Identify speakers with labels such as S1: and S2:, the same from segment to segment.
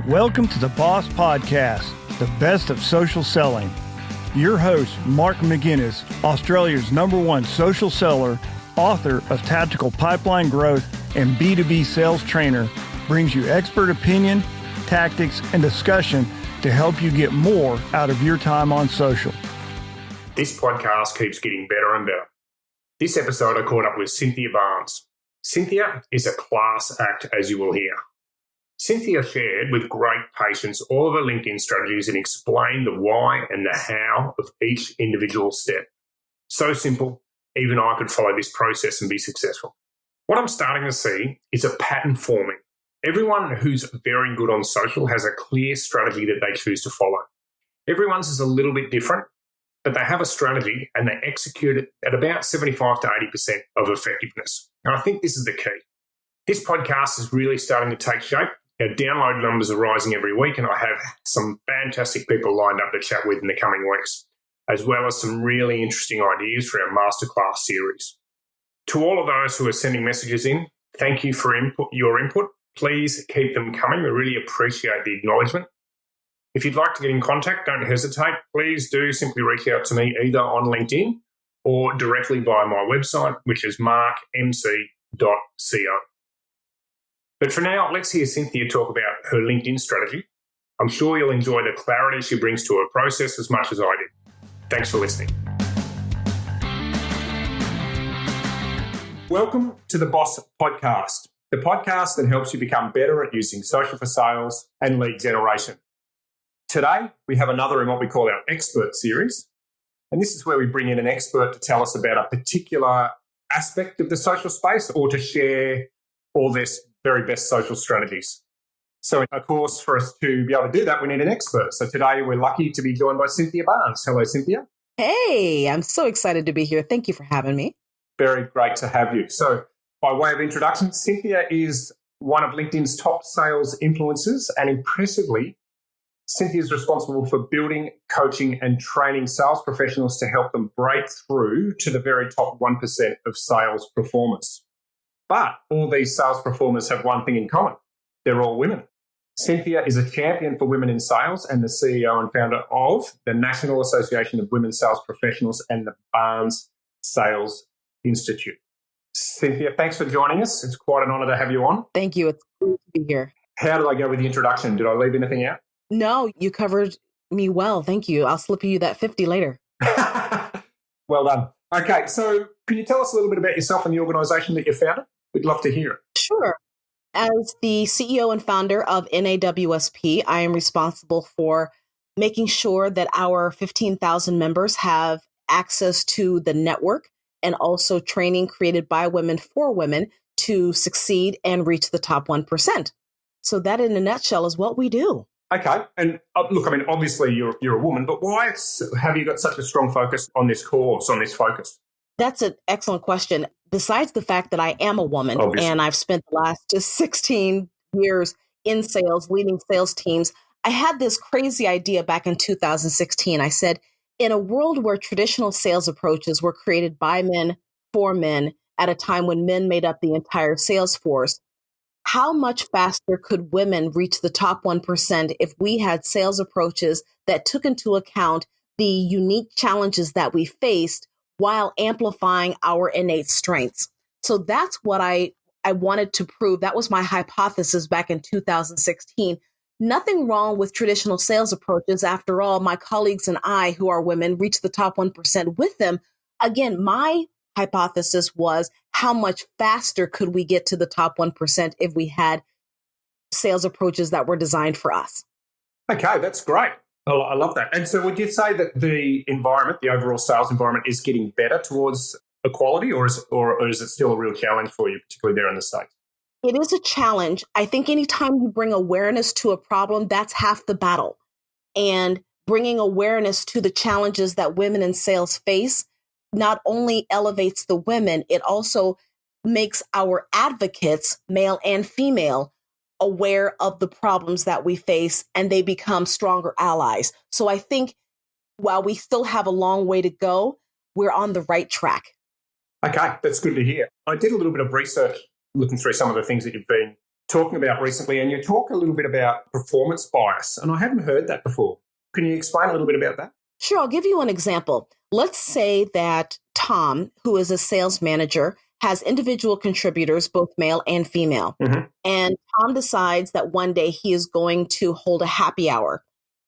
S1: Welcome to the Boss Podcast, the best of social selling. Your host, Mark McInnes, Australia's #1 social seller, author of Tactical Pipeline Growth and B2B Sales Trainer, brings you expert opinion, tactics, and discussion to help you get more out of your time on social.
S2: This podcast keeps getting better and better. This episode, I caught up with Cynthia Barnes. Cynthia is a class act, as you will hear. Cynthia shared with great patience all of her LinkedIn strategies and explained the why and the how of each individual step. So simple, even I could follow this process and be successful. What I'm starting to see is a pattern forming. Everyone who's very good on social has a clear strategy that they choose to follow. Everyone's is a little bit different, but they have a strategy and they execute it at about 75 to 80% of effectiveness. And I think this is the key. This podcast is really starting to take shape. Our download numbers are rising every week, and I have some fantastic people lined up to chat with in the coming weeks, as well as some really interesting ideas for our Masterclass series. To all of those who are sending messages in, thank you for your input. Please keep them coming. We really appreciate the acknowledgement. If you'd like to get in contact, don't hesitate. Please do simply reach out to me either on LinkedIn or directly via my website, which is markmc.co. But for now, let's hear Cynthia talk about her LinkedIn strategy. I'm sure you'll enjoy the clarity she brings to her process as much as I did. Thanks for listening. Welcome to the Boss Podcast, the podcast that helps you become better at using social for sales and lead generation. Today, we have another in what we call our expert series. And this is where we bring in an expert to tell us about a particular aspect of the social space or to share all this very best social strategies. So, of course, for us to be able to do that, we need an expert. So today we're lucky to be joined by Cynthia Barnes. Hello, Cynthia.
S3: Hey, I'm so excited to be here. Thank you for having me.
S2: Very great to have you. So by way of introduction, Cynthia is one of LinkedIn's top sales influencers, and impressively, Cynthia is responsible for building, coaching, and training sales professionals to help them break through to the very top 1% of sales performers. But all these sales performers have one thing in common. They're all women. Cynthia is a champion for women in sales and the CEO and founder of the National Association of Women Sales Professionals and the Barnes Sales Institute. Cynthia, thanks for joining us. It's quite an honor to have you on.
S3: Thank you. It's great to be here.
S2: How did I go with the introduction? Did I leave anything out?
S3: No, you covered me well. Thank you. I'll slip you that 50 later.
S2: Well done. Okay, so can you tell us a little bit about yourself and the organization that you founded? We'd love to hear it.
S3: Sure. As the CEO and founder of NAWSP, I am responsible for making sure that our 15,000 members have access to the network and also training created by women for women to succeed and reach the top 1%. So that in a nutshell is what we do.
S2: Okay. And look, I mean, obviously you're a woman, but why have you got such a strong focus on this course, on this focus?
S3: That's an excellent question. Besides the fact that I am a woman, obviously, and I've spent the last 16 years in sales, leading sales teams, I had this crazy idea back in 2016. I said, in a world where traditional sales approaches were created by men for men at a time when men made up the entire sales force, how much faster could women reach the top 1% if we had sales approaches that took into account the unique challenges that we faced while amplifying our innate strengths? So that's what I wanted to prove. That was my hypothesis back in 2016. Nothing wrong with traditional sales approaches. After all, my colleagues and I, who are women, reach the top 1% with them. Again, my hypothesis was how much faster could we get to the top 1% if we had sales approaches that were designed for us.
S2: Okay, that's great. I love that. And so would you say that the environment, the overall sales environment, is getting better towards equality, or is it still a real challenge for you, particularly there in the States?
S3: It is a challenge. I think anytime you bring awareness to a problem, that's half the battle. And bringing awareness to the challenges that women in sales face not only elevates the women, it also makes our advocates, male and female, aware of the problems that we face, and they become stronger allies. So I think while we still have a long way to go, we're on the right track.
S2: Okay, that's good to hear. I did a little bit of research looking through some of the things that you've been talking about recently, and you talk a little bit about performance bias, and I haven't heard that before. Can you explain a little bit about that?
S3: Sure, I'll give you an example. Let's say that Tom, who is a sales manager, has individual contributors, both male and female.
S2: Mm-hmm.
S3: And Tom decides that one day he is going to hold a happy hour.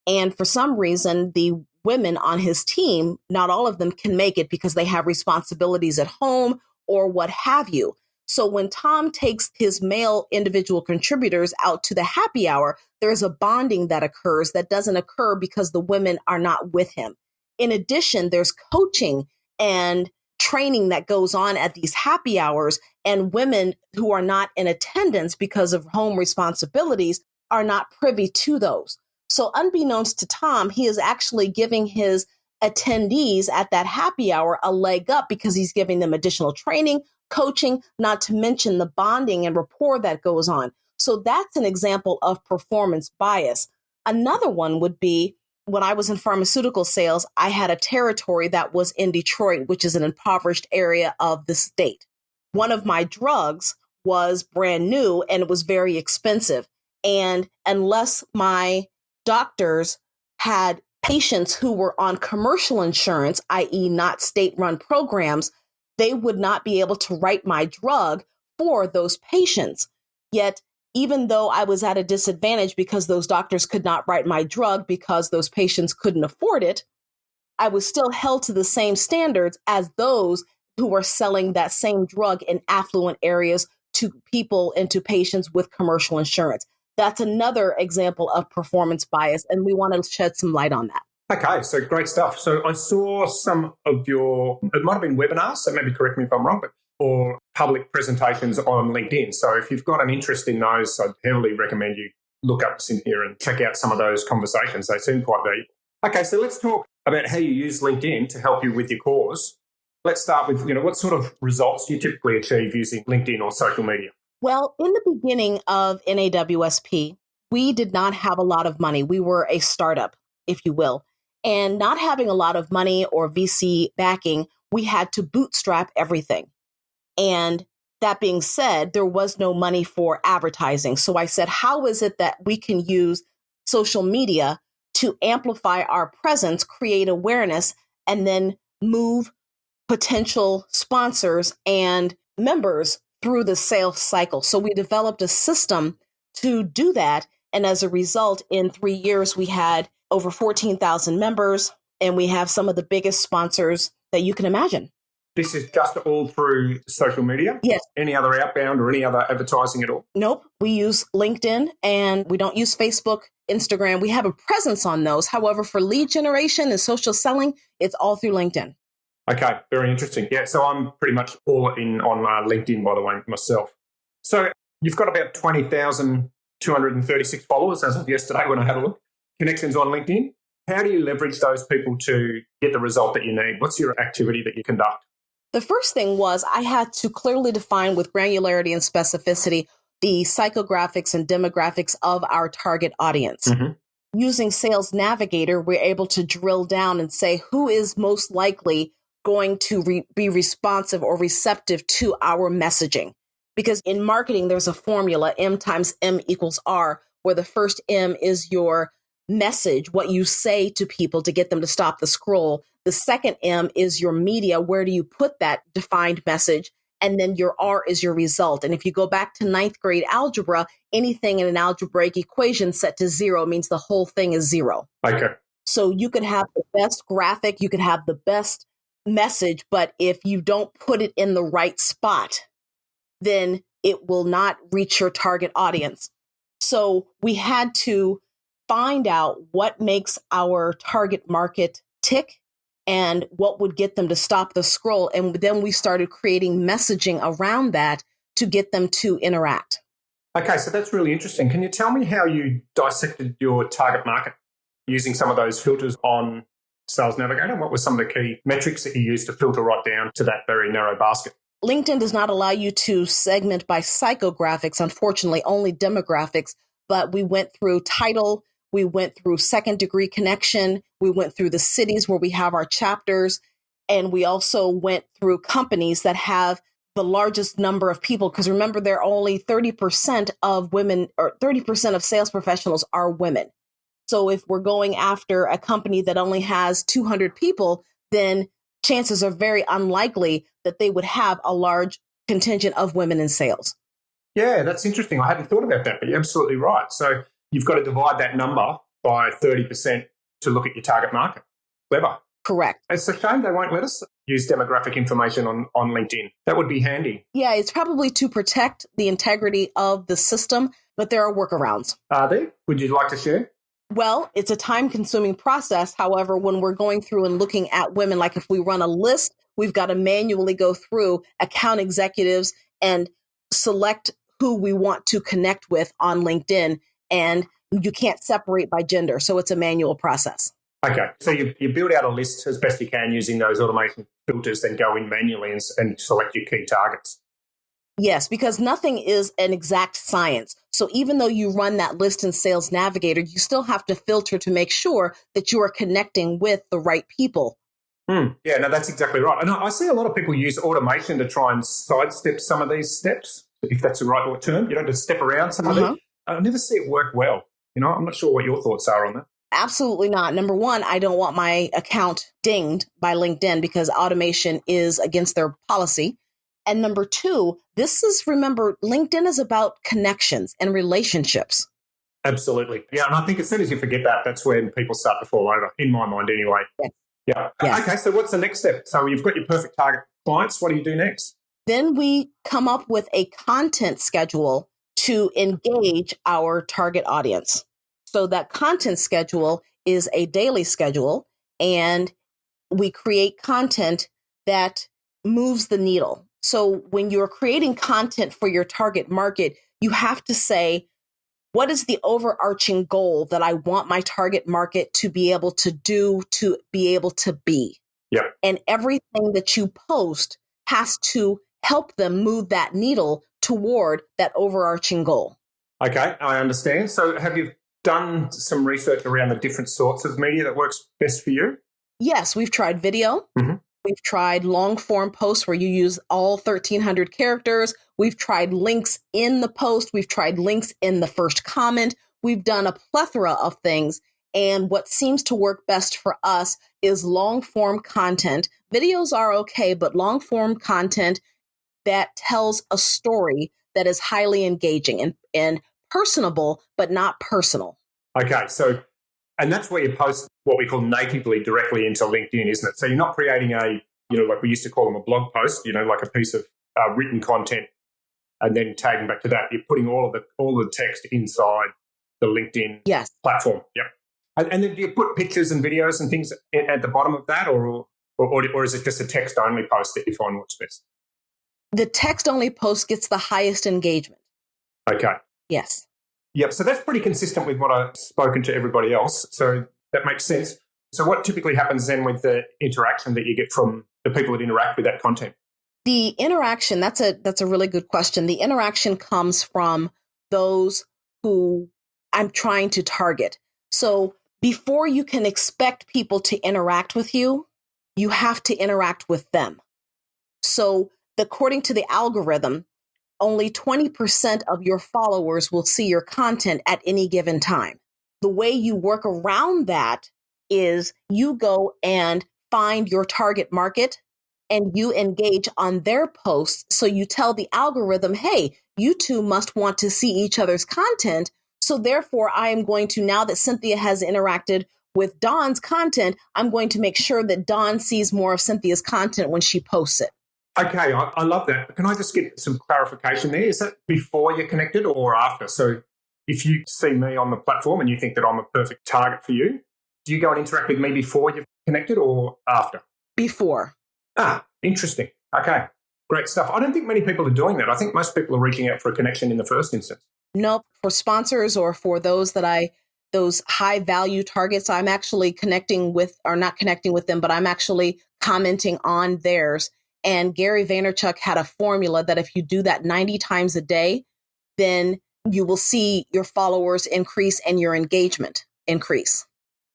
S3: And for some reason, the women on his team, not all of them can make it because they have responsibilities at home or what have you. So when Tom takes his male individual contributors out to the happy hour, there's a bonding that occurs that doesn't occur because the women are not with him. In addition, there's coaching and training that goes on at these happy hours, and women who are not in attendance because of home responsibilities are not privy to those. So unbeknownst to Tom, he is actually giving his attendees at that happy hour a leg up because he's giving them additional training, coaching, not to mention the bonding and rapport that goes on. So that's an example of performance bias. Another one would be when I was in pharmaceutical sales, I had a territory that was in Detroit, which is an impoverished area of the state. One of my drugs was brand new and it was very expensive. And unless my doctors had patients who were on commercial insurance, i.e. not state-run programs, they would not be able to write my drug for those patients. Yet, even though I was at a disadvantage because those doctors could not write my drug because those patients couldn't afford it, I was still held to the same standards as those who were selling that same drug in affluent areas to people and to patients with commercial insurance. That's another example of performance bias, and we want to shed some light on that.
S2: Okay, so great stuff. So I saw some of your, it might have been webinars, so maybe correct me if I'm wrong, or public presentations on LinkedIn. So if you've got an interest in those, I'd heavily recommend you look up Cynthia and check out some of those conversations. They seem quite valuable. Okay, so let's talk about how you use LinkedIn to help you with your cause. Let's start with, what sort of results do you typically achieve using LinkedIn or social media?
S3: Well, in the beginning of NAWSP, we did not have a lot of money. We were a startup, if you will. And not having a lot of money or VC backing, we had to bootstrap everything. And that being said, there was no money for advertising. So I said, how is it that we can use social media to amplify our presence, create awareness, and then move potential sponsors and members through the sales cycle? So we developed a system to do that. And as a result, in 3 years, we had over 14,000 members, and we have some of the biggest sponsors that you can imagine.
S2: This is just all through social media?
S3: Yes.
S2: Any other outbound or any other advertising at all?
S3: Nope. We use LinkedIn and we don't use Facebook, Instagram. We have a presence on those. However, for lead generation and social selling, it's all through LinkedIn.
S2: Okay, very interesting. Yeah, so I'm pretty much all in on LinkedIn, by the way, myself. So you've got about 20,236 followers as of yesterday when I had a look. Connections on LinkedIn. How do you leverage those people to get the result that you need? What's your activity that you conduct?
S3: The first thing was I had to clearly define with granularity and specificity the psychographics and demographics of our target audience.
S2: Mm-hmm.
S3: Using Sales Navigator, we're able to drill down and say who is most likely going to be responsive or receptive to our messaging. Because in marketing, there's a formula, M times M equals R, where the first M is your message, what you say to people to get them to stop the scroll. The second M is your media. Where do you put that defined message? And then your R is your result. And if you go back to 9th grade algebra, anything in an algebraic equation set to 0 means the whole thing is 0.
S2: Okay.
S3: So you could have the best graphic, you could have the best message, but if you don't put it in the right spot, then it will not reach your target audience. So we had to find out what makes our target market tick and what would get them to stop the scroll. And then we started creating messaging around that to get them to interact.
S2: Okay, so that's really interesting. Can you tell me how you dissected your target market using some of those filters on Sales Navigator? What were some of the key metrics that you used to filter right down to that very narrow basket?
S3: LinkedIn does not allow you to segment by psychographics, unfortunately, only demographics, but we went through title, we went through second degree connection, we went through the cities where we have our chapters, and we also went through companies that have the largest number of people, because remember, there are only 30% of women, or 30% of sales professionals are women. So if we're going after a company that only has 200 people, then chances are very unlikely that they would have a large contingent of women in sales.
S2: Yeah, that's interesting. I hadn't thought about that, but you're absolutely right. So you've got to divide that number by 30% to look at your target market. Clever.
S3: Correct.
S2: It's a shame they won't let us use demographic information on LinkedIn. That would be handy.
S3: Yeah, it's probably to protect the integrity of the system, but there are workarounds.
S2: Are there? Would you like to share?
S3: Well, it's a time-consuming process. However, when we're going through and looking at women, like if we run a list, we've got to manually go through account executives and select who we want to connect with on LinkedIn. And you can't separate by gender. So it's a manual process.
S2: Okay. So you build out a list as best you can using those automation filters, then go in manually and select your key targets.
S3: Yes, because nothing is an exact science. So even though you run that list in Sales Navigator, you still have to filter to make sure that you are connecting with the right people.
S2: Yeah, no, that's exactly right. And I see a lot of people use automation to try and sidestep some of these steps, if that's the right term, to step around some of it. I never see it work well. I'm not sure what your thoughts are on that.
S3: Absolutely not. Number one, I don't want my account dinged by LinkedIn because automation is against their policy. And number two, remember, LinkedIn is about connections and relationships.
S2: Absolutely. Yeah. And I think as soon as you forget that, that's when people start to fall over, in my mind anyway.
S3: Yes.
S2: Yeah.
S3: Yes.
S2: Okay. So what's the next step? So you've got your perfect target clients. What do you do next?
S3: Then we come up with a content schedule to engage our target audience. So that content schedule is a daily schedule, and we create content that moves the needle. So when you're creating content for your target market, you have to say, what is the overarching goal that I want my target market to be able to do, to be able to be?
S2: Yep.
S3: And everything that you post has to help them move that needle toward that overarching goal.
S2: Okay, I understand. So have you done some research around the different sorts of media that works best for you?
S3: Yes, we've tried video. Mm-hmm. We've tried long form posts where you use all 1,300 characters. We've tried links in the post. We've tried links in the first comment. We've done a plethora of things. And what seems to work best for us is long form content. Videos are okay, but long form content that tells a story that is highly engaging and personable, but not personal.
S2: Okay, so, and that's where you post what we call natively directly into LinkedIn, isn't it? So you're not creating like we used to call them a blog post, like a piece of written content and then tagging back to that. You're putting all the text inside the LinkedIn platform. Yep. And then do you put pictures and videos and things at the bottom of that, or is it just a text-only post that you find works best?
S3: The text-only post gets the highest engagement.
S2: Okay.
S3: Yes.
S2: Yep. So that's pretty consistent with what I've spoken to everybody else. So that makes sense. So what typically happens then with the interaction that you get from the people that interact with that content?
S3: The interaction, that's a really good question. The interaction comes from those who I'm trying to target. So before you can expect people to interact with you, you have to interact with them. So according to the algorithm, only 20% of your followers will see your content at any given time. The way you work around that is you go and find your target market and you engage on their posts. So you tell the algorithm, hey, you two must want to see each other's content. So therefore, I am going to, now that Cynthia has interacted with Dawn's content, I'm going to make sure that Dawn sees more of Cynthia's content when she posts it.
S2: Okay, I love that. Can I just get some clarification there? Is that before you're connected or after? So if you see me on the platform and you think that I'm a perfect target for you, do you go and interact with me before you've connected or after?
S3: Before.
S2: Interesting. Okay, great stuff. I don't think many people are doing that. I think most people are reaching out for a connection in the first instance.
S3: Nope. For sponsors or for those those high value targets, I'm actually connecting with, or not connecting with them, but I'm actually commenting on theirs. And Gary Vaynerchuk had a formula that if you do that 90 times a day, then you will see your followers increase and your engagement increase.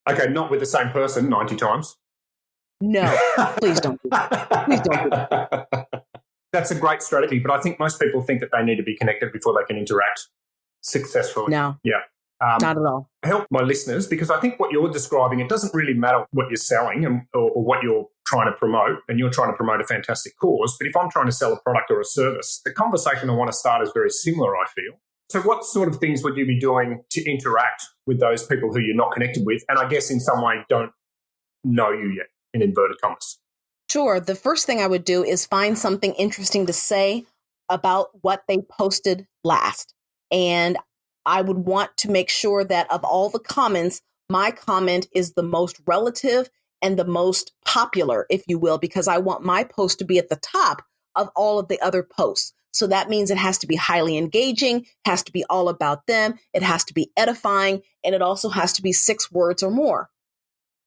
S2: Okay, not with the same person 90 times.
S3: No, please don't do that. Please don't do that.
S2: That's a great strategy, but I think most people think that they need to be connected before they can interact successfully.
S3: No.
S2: Yeah.
S3: Not at all.
S2: Help my listeners, because I think what you're describing, it doesn't really matter what you're selling or what you're trying to promote, and you're trying to promote a fantastic cause. But if I'm trying to sell a product or a service, the conversation I want to start is very similar, I feel. So what sort of things would you be doing to interact with those people who you're not connected with, and I guess in some way don't know you yet, in inverted commas?
S3: Sure. The first thing I would do is find something interesting to say about what they posted last. And I would want to make sure that of all the comments, my comment is the most relative and the most popular, if you will, because I want my post to be at the top of all of the other posts. So that means it has to be highly engaging, has to be all about them, it has to be edifying, and it also has to be 6 words or more.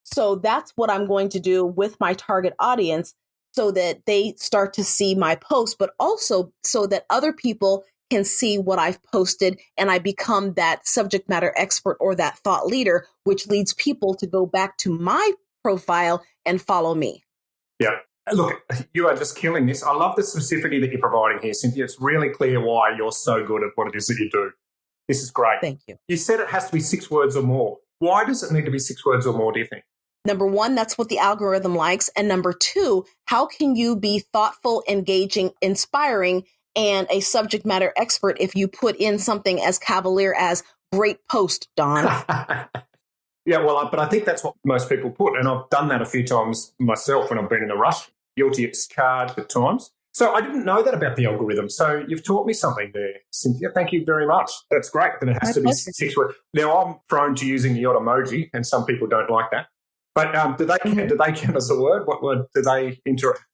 S3: So that's what I'm going to do with my target audience so that they start to see my post, but also so that other people can see what I've posted and I become that subject matter expert or that thought leader, which leads people to go back to my profile and follow me.
S2: Yeah. Look, you are just killing this. I love the specificity that you're providing here, Cynthia. It's really clear why you're so good at what it is that you do. This is great.
S3: Thank you.
S2: You said it has to be 6 words or more. Why does it need to be 6 words or more, do you think?
S3: Number 1, that's what the algorithm likes. And number 2, how can you be thoughtful, engaging, inspiring, and a subject matter expert if you put in something as cavalier as great post, Don?
S2: Yeah, well, but I think that's what most people put. And I've done that a few times myself when I've been in a rush, guilty as charged at times. So I didn't know that about the algorithm. So you've taught me something there, Cynthia. Thank you very much. That's great that it has to be 6 words. Now, I'm prone to using the odd emoji, and some people don't like that. But do they count as a word? What word do they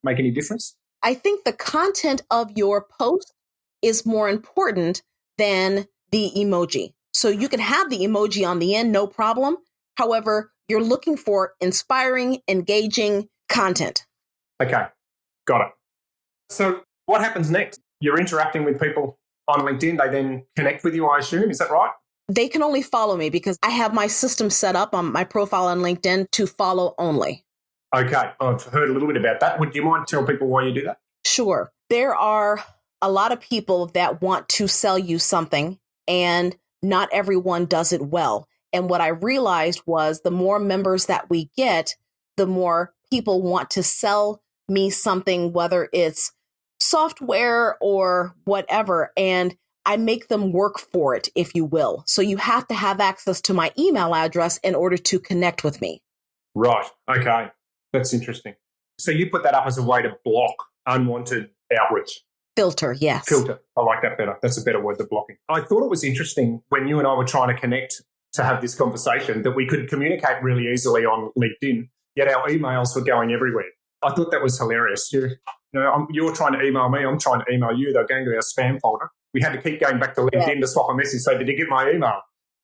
S2: make any difference?
S3: I think the content of your post is more important than the emoji. So you can have the emoji on the end, no problem. However, you're looking for inspiring, engaging content.
S2: Okay, got it. So what happens next? You're interacting with people on LinkedIn. They then connect with you, I assume. Is that right?
S3: They can only follow me because I have my system set up on my profile on LinkedIn to follow only.
S2: Okay, I've heard a little bit about that. Would you mind telling people why you do that?
S3: Sure. There are a lot of people that want to sell you something, and not everyone does it well. And what I realized was the more members that we get, the more people want to sell me something, whether it's software or whatever. And I make them work for it, if you will. So you have to have access to my email address in order to connect with me.
S2: Right. Okay. That's interesting. So you put that up as a way to block unwanted outreach.
S3: Filter, yes.
S2: Filter. I like that better. That's a better word than blocking. I thought it was interesting when you and I were trying to connect to have this conversation that we could communicate really easily on LinkedIn, yet our emails were going everywhere. I thought that was hilarious. You're trying to email me, I'm trying to email you. They're going to our spam folder. We had to keep going back to LinkedIn to swap a message. So did you get my email?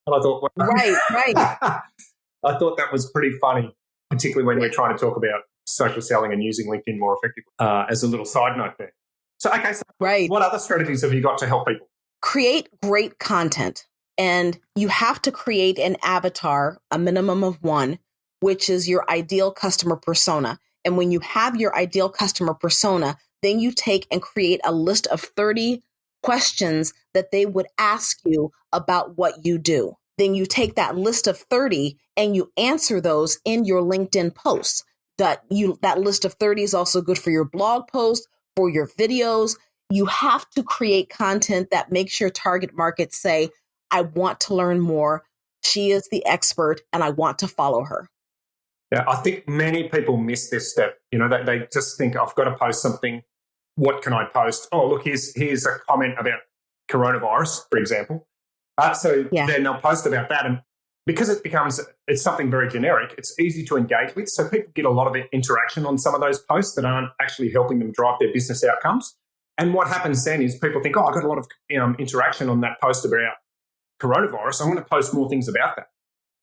S2: And I thought, well,
S3: right.
S2: I thought that was pretty funny, particularly when we're trying to talk about social selling and using LinkedIn more effectively. As a little side note there. So, okay, so what other strategies have you got to help people?
S3: Create great content. And you have to create an avatar, a minimum of 1, which is your ideal customer persona. And when you have your ideal customer persona, then you take and create a list of 30 questions that they would ask you about what you do. Then you take that list of 30 and you answer those in your LinkedIn posts. That list of 30 is also good for your blog post, for your videos. You have to create content that makes your target market say, I want to learn more. She is the expert and I want to follow her.
S2: Yeah, I think many people miss this step. They just think, I've got to post something. What can I post? Oh, look, here's a comment about coronavirus, for example. Then they'll post about that. And because it's something very generic, it's easy to engage with. So people get a lot of interaction on some of those posts that aren't actually helping them drive their business outcomes. And what happens then is people think, I got a lot of interaction on that post about coronavirus. I'm going to post more things about that.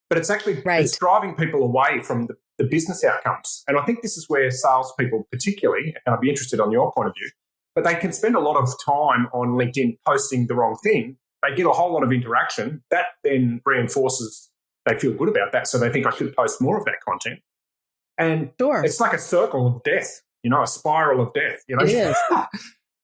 S2: But it's actually it's driving people away from the business outcomes. And I think this is where salespeople particularly, and I'd be interested on your point of view, but they can spend a lot of time on LinkedIn posting the wrong thing. They get a whole lot of interaction. That then reinforces they feel good about that. So they think I should post more of that content. And it's like a circle of death, a spiral of death.
S3: It is.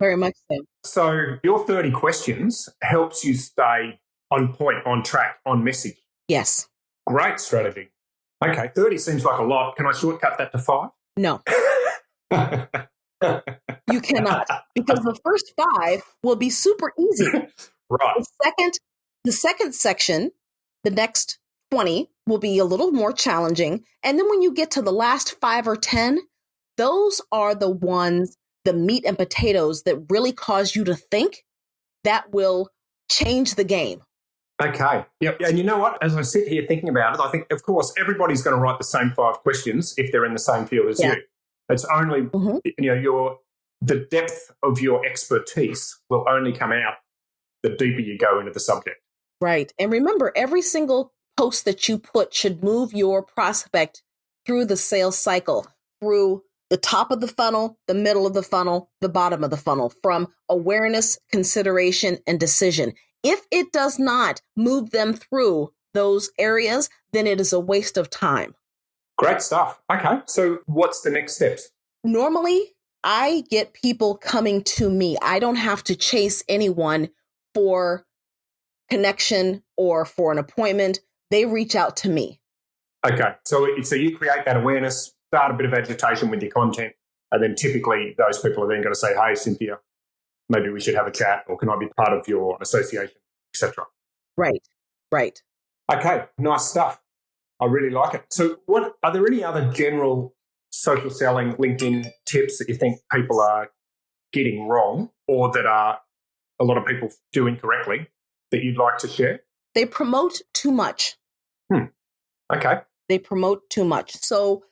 S3: Very much so.
S2: So your 30 questions helps you stay on point, on track, on message.
S3: Yes.
S2: Great strategy. Okay, 30 seems like a lot. Can I shortcut that to 5?
S3: No. You cannot, because the first 5 will be super easy.
S2: Right.
S3: The second section, the next 20, will be a little more challenging. And then when you get to the last 5 or 10, those are the ones, the meat and potatoes that really cause you to think, that will change the game.
S2: Okay. Yep. And you know what? As I sit here thinking about it, I think, of course, everybody's going to write the same 5 questions if they're in the same field as you. It's only, the depth of your expertise will only come out the deeper you go into the subject.
S3: Right. And remember, every single post that you put should move your prospect through the sales cycle, through the top of the funnel, the middle of the funnel, the bottom of the funnel, from awareness, consideration, and decision. If it does not move them through those areas, then it is a waste of time.
S2: Great stuff. Okay. So what's the next steps?
S3: Normally, I get people coming to me. I don't have to chase anyone for connection or for an appointment. They reach out to me.
S2: Okay. So you create that awareness, start a bit of agitation with your content, and then typically those people are then going to say, hey, Cynthia, maybe we should have a chat, or can I be part of your association, etc.
S3: Right.
S2: Okay, nice stuff. I really like it. So are there any other general social selling LinkedIn tips that you think people are getting wrong, or that are a lot of people do incorrectly, that you'd like to share?
S3: They promote too much.
S2: Okay.
S3: They promote too much. So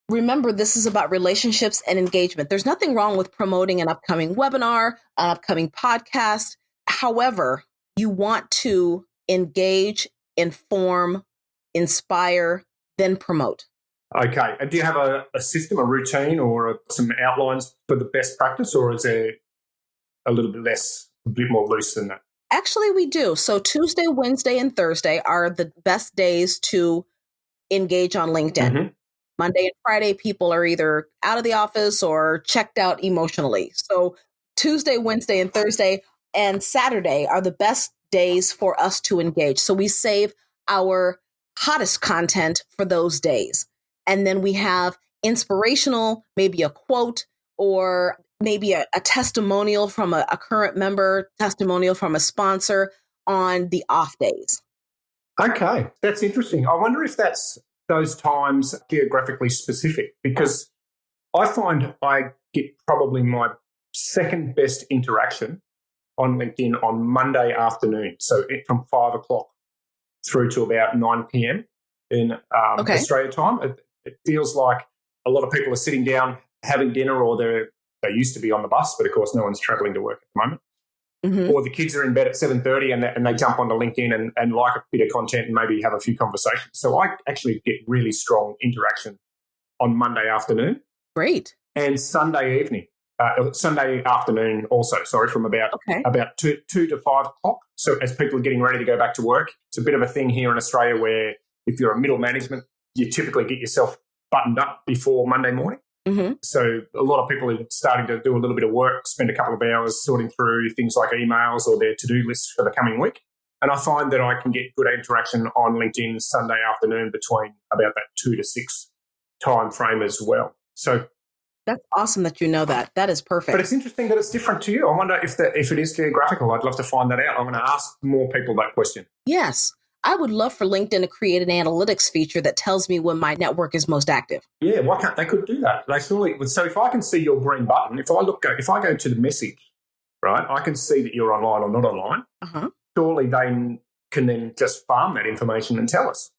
S3: remember, this is about relationships and engagement. There's nothing wrong with promoting an upcoming webinar, an upcoming podcast. However, you want to engage, inform, inspire, then promote.
S2: Okay. And do you have a system, a routine, or some outlines for the best practice, or is there a bit more loose than that?
S3: Actually, we do. So Tuesday, Wednesday, and Thursday are the best days to engage on LinkedIn. Mm-hmm. Monday and Friday, people are either out of the office or checked out emotionally. So Tuesday, Wednesday, and Thursday and Saturday are the best days for us to engage. So we save our hottest content for those days. And then we have inspirational, maybe a quote, or maybe a testimonial from a current member, testimonial from a sponsor on the off days.
S2: Okay, that's interesting. I wonder if that's those times geographically specific, because I find I get probably my second best interaction on LinkedIn on Monday afternoon. So from 5 o'clock through to about 9 p.m. in Australia time. It feels like a lot of people are sitting down having dinner, or they used to be on the bus, but of course no one's traveling to work at the moment. Mm-hmm. Or the kids are in bed at 7:30 and they jump onto LinkedIn and like a bit of content and maybe have a few conversations. So I actually get really strong interaction on Monday afternoon.
S3: Great.
S2: And Sunday afternoon also, from about 2 to 5 o'clock. So as people are getting ready to go back to work, it's a bit of a thing here in Australia where if you're a middle management, you typically get yourself buttoned up before Monday morning. Mm-hmm. So a lot of people are starting to do a little bit of work, spend a couple of hours sorting through things like emails or their to-do lists for the coming week. And I find that I can get good interaction on LinkedIn Sunday afternoon between about that 2 to 6 time frame as well. So
S3: that's awesome that you know that. That is perfect.
S2: But it's interesting that it's different to you. I wonder if it is geographical. I'd love to find that out. I'm going to ask more people that question.
S3: Yes. I would love for LinkedIn to create an analytics feature that tells me when my network is most active.
S2: Yeah, why can't they could do that? They surely would. So if I can see your green button, if I go to the message, right, I can see that you're online or not online. Uh-huh. Surely they can then just farm that information and tell us.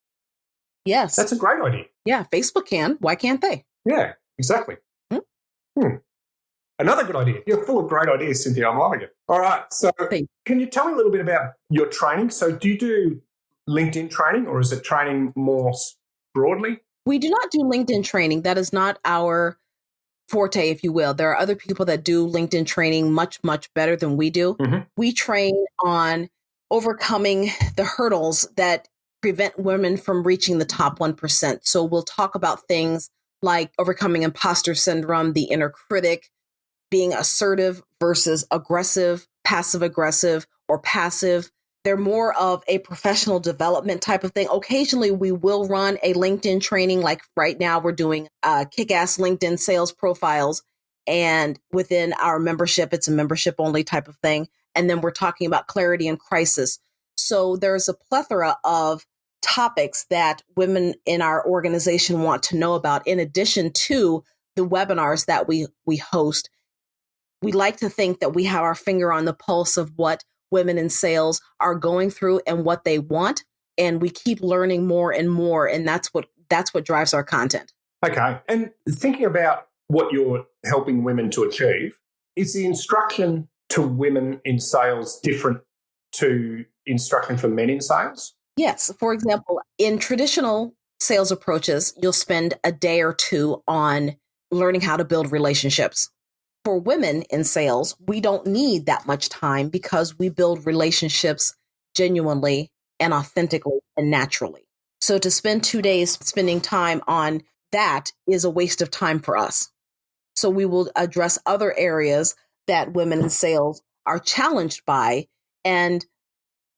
S3: Yes.
S2: That's a great idea.
S3: Yeah, Facebook can. Why can't they?
S2: Yeah, exactly. Another good idea. You're full of great ideas, Cynthia. I'm loving it. All right. So can you tell me a little bit about your training? So do you do LinkedIn training, or is it training more broadly?
S3: We do not do LinkedIn training. That is not our forte, if you will. There are other people that do LinkedIn training much, much better than we do. Mm-hmm. We train on overcoming the hurdles that prevent women from reaching the top 1%. So we'll talk about things like overcoming imposter syndrome, the inner critic, being assertive versus aggressive, passive aggressive, or passive. They're more of a professional development type of thing. Occasionally, we will run a LinkedIn training. Like right now, we're doing kick-ass LinkedIn sales profiles. And within our membership, it's a membership only type of thing. And then we're talking about clarity and crisis. So there's a plethora of topics that women in our organization want to know about, in addition to the webinars that we host. We like to think that we have our finger on the pulse of what women in sales are going through and what they want. And we keep learning more and more. And that's what drives our content.
S2: Okay. And thinking about what you're helping women to achieve, is the instruction to women in sales different to instruction for men in sales?
S3: Yes. For example, in traditional sales approaches, you'll spend a day or two on learning how to build relationships. For women in sales, we don't need that much time because we build relationships genuinely and authentically and naturally. So to spend 2 days spending time on that is a waste of time for us. So we will address other areas that women in sales are challenged by and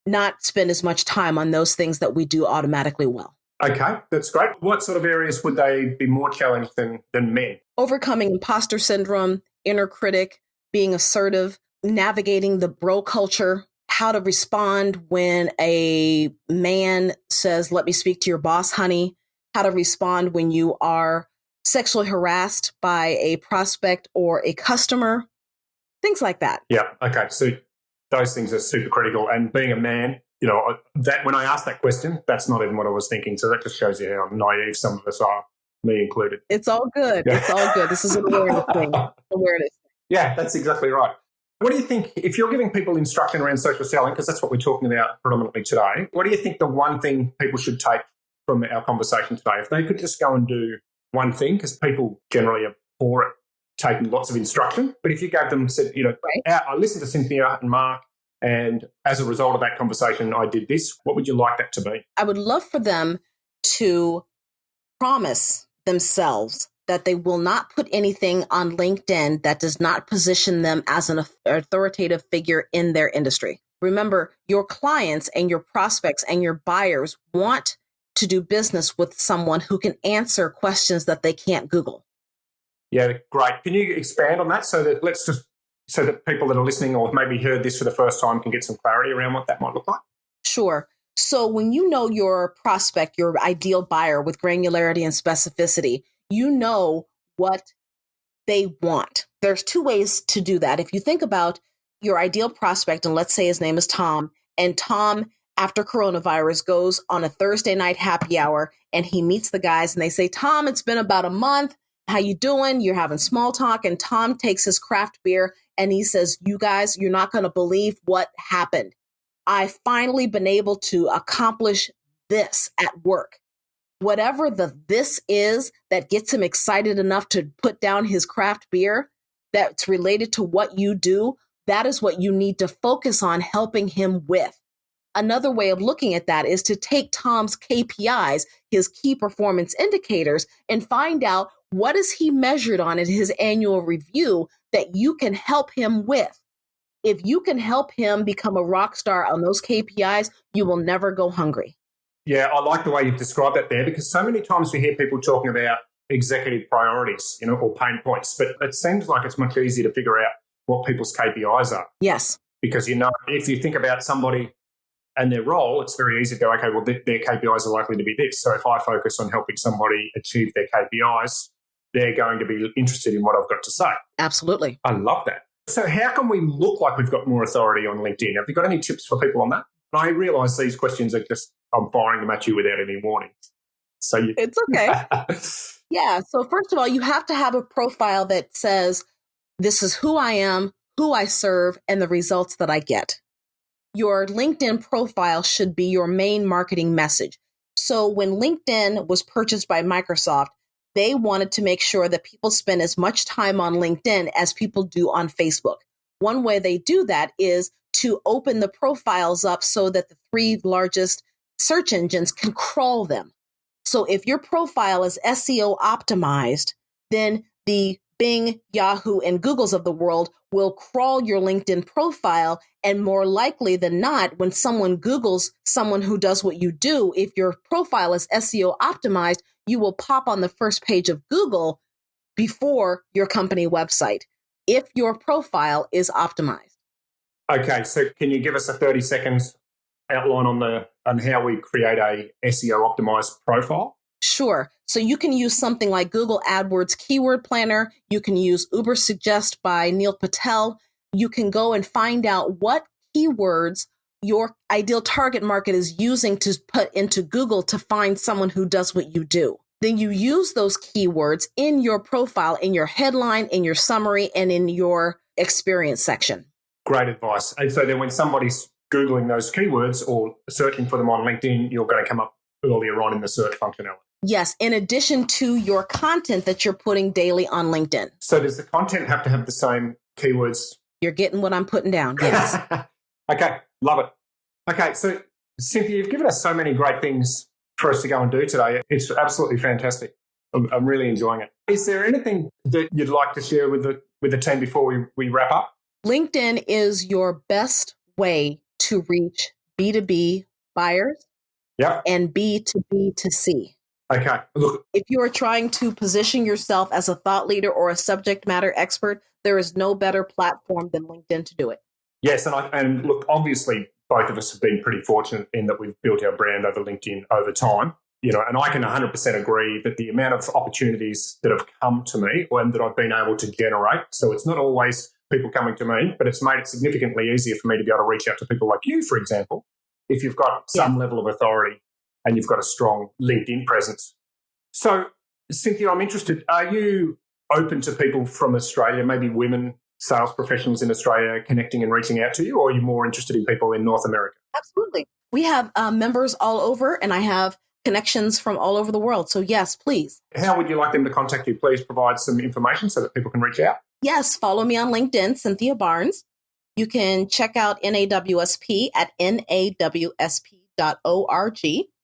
S3: not spend as much time on those things that we do automatically well.
S2: Okay, that's great. What sort of areas would they be more challenged than men?
S3: Overcoming imposter syndrome, inner critic, being assertive, navigating the bro culture, how to respond when a man says, "Let me speak to your boss, honey," how to respond when you are sexually harassed by a prospect or a customer, things like that.
S2: Yeah, okay. So those things are super critical. And being a man, that when I asked that question, that's not even what I was thinking. So that just shows you how naive some of us are, me included.
S3: It's all good. It's all good. This is an awareness thing.
S2: Yeah, that's exactly right. What do you think, if you're giving people instruction around social selling, because that's what we're talking about predominantly today, what do you think the one thing people should take from our conversation today? If they could just go and do one thing, because people generally are poor at taking lots of instruction, but if you gave them, said,
S3: right.
S2: I listened to Cynthia and Mark, and as a result of that conversation, I did this, what would you like that to be?
S3: I would love for them to promise themselves that they will not put anything on LinkedIn that does not position them as an authoritative figure in their industry. Remember, your clients and your prospects and your buyers want to do business with someone who can answer questions that they can't Google.
S2: Yeah, great. Can you expand on that so that people that are listening or maybe heard this for the first time can get some clarity around what that might look like?
S3: Sure. So when you know your prospect, your ideal buyer with granularity and specificity, you know what they want. There's two ways to do that. If you think about your ideal prospect, and let's say his name is Tom, and Tom, after coronavirus, goes on a Thursday night happy hour and he meets the guys and they say, "Tom, it's been about a month. How you doing?" You're having small talk, and Tom takes his craft beer and he says, "You guys, you're not going to believe what happened. I finally been able to accomplish this at work." Whatever this is that gets him excited enough to put down his craft beer that's related to what you do, that is what you need to focus on helping him with. Another way of looking at that is to take Tom's KPIs, his key performance indicators, and find out what is he measured on in his annual review that you can help him with. If you can help him become a rock star on those KPIs, you will never go hungry.
S2: Yeah, I like the way you've described that there, because so many times we hear people talking about executive priorities, or pain points, but it seems like it's much easier to figure out what people's KPIs are.
S3: Yes.
S2: Because, if you think about somebody and their role, it's very easy to go, okay, well, their KPIs are likely to be this. So if I focus on helping somebody achieve their KPIs, they're going to be interested in what I've got to say.
S3: Absolutely.
S2: I love that. So how can we look like we've got more authority on LinkedIn? Have you got any tips for people on that? I realise these questions are just, I'm firing them at you without any warning.
S3: It's okay. Yeah. So first of all, you have to have a profile that says, this is who I am, who I serve, and the results that I get. Your LinkedIn profile should be your main marketing message. So when LinkedIn was purchased by Microsoft, they wanted to make sure that people spend as much time on LinkedIn as people do on Facebook. One way they do that is to open the profiles up so that the 3 largest search engines can crawl them. So if your profile is SEO optimized, then the Bing, Yahoo, and Googles of the world will crawl your LinkedIn profile. And more likely than not, when someone Googles someone who does what you do, if your profile is SEO optimized, you will pop on the first page of Google before your company website if your profile is optimized.
S2: Okay, so can you give us a 30 seconds outline on how we create a SEO optimized profile?
S3: Sure. So you can use something like Google AdWords Keyword Planner. You can use Uber Suggest by Neil Patel. You can go and find out what keywords your ideal target market is using to put into Google to find someone who does what you do. Then you use those keywords in your profile, in your headline, in your summary, and in your experience section.
S2: Great advice. And so then when somebody's Googling those keywords or searching for them on LinkedIn, you're going to come up earlier on in the search functionality.
S3: Yes, in addition to your content that you're putting daily on LinkedIn.
S2: So does the content have to have the same keywords?
S3: You're getting what I'm putting down, yes.
S2: Okay, love it. Okay, so Cynthia, you've given us so many great things for us to go and do today. It's absolutely fantastic. I'm really enjoying it. Is there anything that you'd like to share with the team before we wrap up?
S3: LinkedIn is your best way to reach B2B buyers and B2B2C.
S2: Okay, look.
S3: If you are trying to position yourself as a thought leader or a subject matter expert, there is no better platform than LinkedIn to do it.
S2: Yes, and look, obviously, both of us have been pretty fortunate in that we've built our brand over LinkedIn over time. And I can 100% agree that the amount of opportunities that have come to me and that I've been able to generate, so it's not always people coming to me, but it's made it significantly easier for me to be able to reach out to people like you, for example, if you've got some level of authority and you've got a strong LinkedIn presence. So, Cynthia, I'm interested, are you open to people from Australia, maybe women, sales professionals in Australia connecting and reaching out to you, or are you more interested in people in North America?
S3: Absolutely. We have members all over, and I have connections from all over the world. So yes, please.
S2: How would you like them to contact you? Please provide some information so that people can reach out.
S3: Yes, follow me on LinkedIn, Cynthia Barnes. You can check out NAWSP at nawsp.org.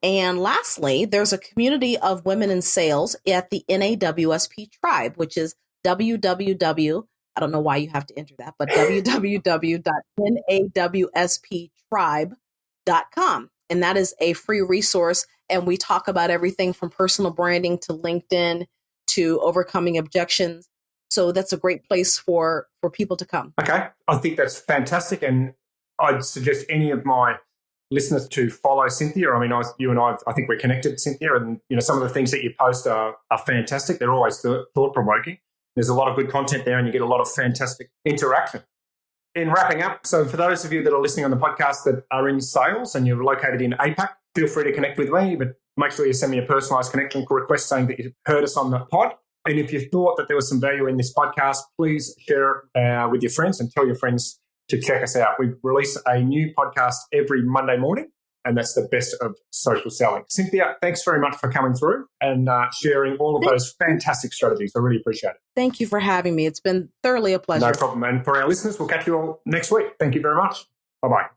S3: And lastly, there's a community of women in sales at the NAWSP tribe, which is www. I don't know why you have to enter that, but www.nawsptribe.com. And that is a free resource. And we talk about everything from personal branding to LinkedIn to overcoming objections. So that's a great place for people to come.
S2: Okay. I think that's fantastic. And I'd suggest any of my listeners to follow Cynthia. I mean, you and I think we're connected, Cynthia, and some of the things that you post are fantastic. They're always thought-provoking. There's a lot of good content there and you get a lot of fantastic interaction. In wrapping up, so for those of you that are listening on the podcast that are in sales and you're located in APAC, feel free to connect with me, but make sure you send me a personalised connection request saying that you heard us on the pod. And if you thought that there was some value in this podcast, please share it with your friends and tell your friends to check us out. We release a new podcast every Monday morning, and that's the best of social selling. Cynthia, thanks very much for coming through and sharing all of those fantastic strategies. I really appreciate it.
S3: Thank you for having me. It's been thoroughly a pleasure.
S2: No problem. And for our listeners, we'll catch you all next week. Thank you very much. Bye-bye.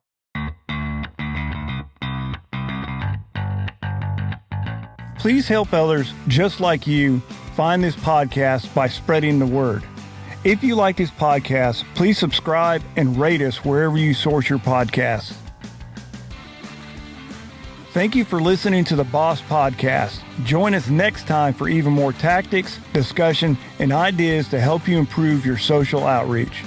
S1: Please help others just like you find this podcast by spreading the word. If you like this podcast, please subscribe and rate us wherever you source your podcasts. Thank you for listening to the Boss Podcast. Join us next time for even more tactics, discussion, and ideas to help you improve your social outreach.